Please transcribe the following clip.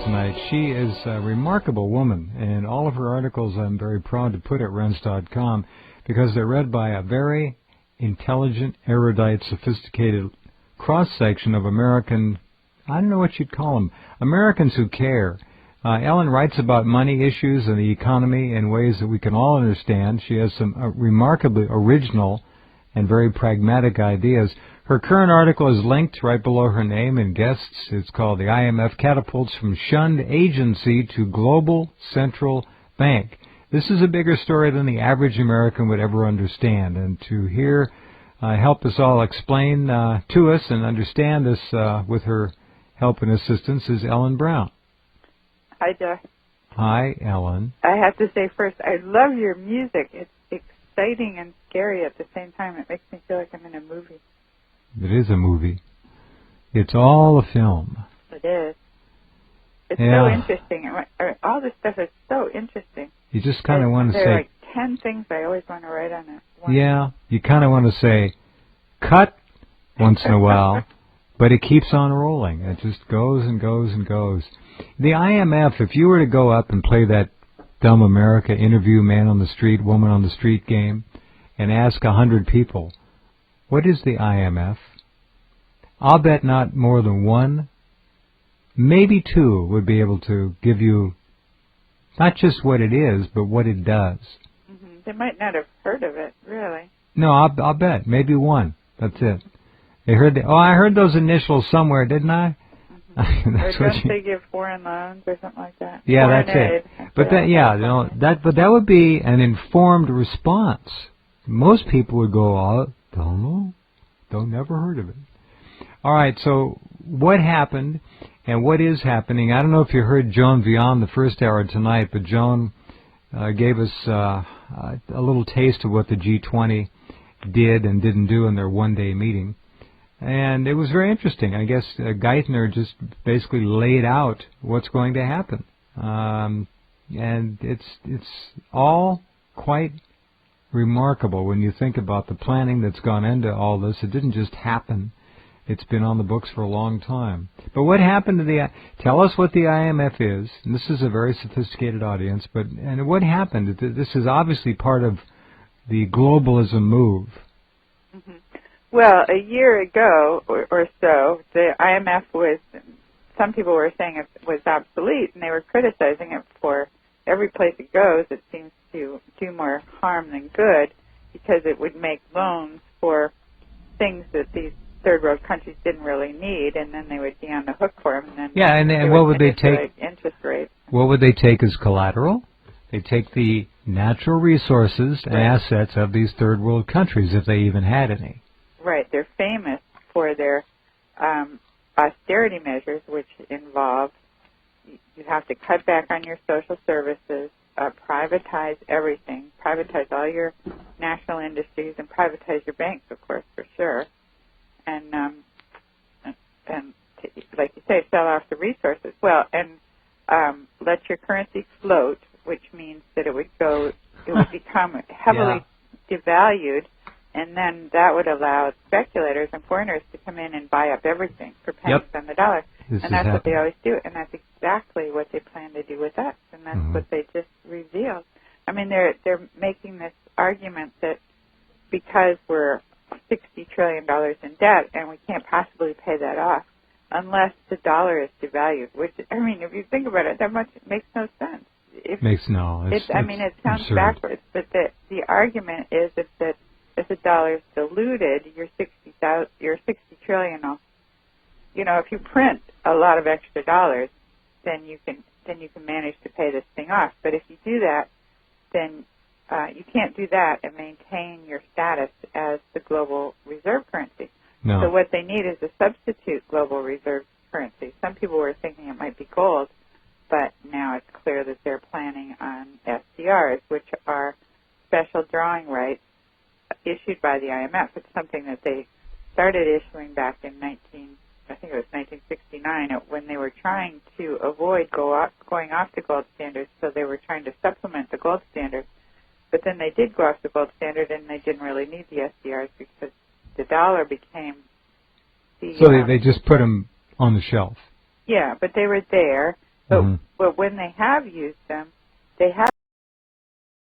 tonight. She is a remarkable woman, and all of her articles I'm very proud to put at rense.com because they're read by a very intelligent, erudite, sophisticated cross-section of American, I don't know what you'd call them, Americans who care. Ellen writes about money issues and the economy in ways that we can all understand. She has some remarkably original and very pragmatic ideas. Her current article is linked right below her name and guests. It's called The IMF Catapults from Shunned Agency to Global Central Bank. This is a bigger story than the average American would ever understand. And to hear, help us all explain to us and understand this with her help and assistance is Ellen Brown. Hi, Joe. Hi, Ellen. I have to say first, I love your music. It's exciting and scary at the same time. It makes me feel like I'm in a movie. It is a movie. It's all a film. It is. It's so interesting. All this stuff is so interesting. You just kind of want to say... There are like 10 things I always want to write on it. Yeah, you kind of want to say, cut once in a while, but it keeps on rolling. It just goes and goes and goes. The IMF, if you were to go up and play that dumb America interview man on the street, woman on the street game, and ask 100 people, what is the IMF? I'll bet not more than one, maybe two, would be able to give you not just what it is, but what it does. Mm-hmm. They might not have heard of it, really. No, I'll bet. Maybe one. That's it. They heard I heard those initials somewhere, didn't I? Mm-hmm. That's or don't they give foreign loans or something like that? Yeah, foreign that's aid. it. But that would be an informed response. Most people would go, oh, don't know. Don't never heard of it. All right, so what happened and what is happening? I don't know if you heard Joan Vion the first hour tonight, but Joan gave us a little taste of what the G20 did and didn't do in their one-day meeting. And it was very interesting. I guess Geithner just basically laid out what's going to happen. And it's all quite remarkable when you think about the planning that's gone into all this. It didn't just happen. It's been on the books for a long time. But what happened to tell us what the IMF is. And this is a very sophisticated audience, and what happened? This is obviously part of the globalism move. Mm-hmm. Well, a year ago or so, the IMF was, some people were saying it was obsolete, and they were criticizing it for every place it goes, it seems to do more harm than good because it would make loans for things that these third world countries didn't really need, and then they would be on the hook for them. And then and what would they take? Interest rates. What would they take as collateral? They take the natural resources and assets of these third world countries, if they even had any. Right. They're famous for their austerity measures, which involve you have to cut back on your social services, privatize everything, privatize all your national industries, and privatize your banks, of course, for sure. And like you say, sell off the resources. Well, and let your currency float, which means that it would become heavily devalued, and then that would allow speculators and foreigners to come in and buy up everything for pennies on the dollar. And that's what they always do, and that's exactly what they plan to do with us, and that's what they just revealed. I mean, they're making this argument that because we're $60 trillion in debt and we can't possibly pay that off unless the dollar is devalued, which, I mean, if you think about it, that makes no sense. It sounds absurd. backwards, but the argument is that if the dollar is diluted, your 60 trillion will, if you print a lot of extra dollars, then you can manage to pay this thing off. But if you do that, then you can't do that and maintain your status as the global reserve currency. No. So what they need is a substitute global reserve currency. Some people were thinking it might be gold, but now it's clear that they're planning on SDRs, which are special drawing rights issued by the IMF. It's something that they started issuing back in 1969 when they were trying to avoid going off the gold standard, so they were trying to supplement the gold standard. But then they did go off the gold standard, and they didn't really need the SDRs because the dollar became the... So they just put them on the shelf. Yeah, but they were there, But when they have used them, they have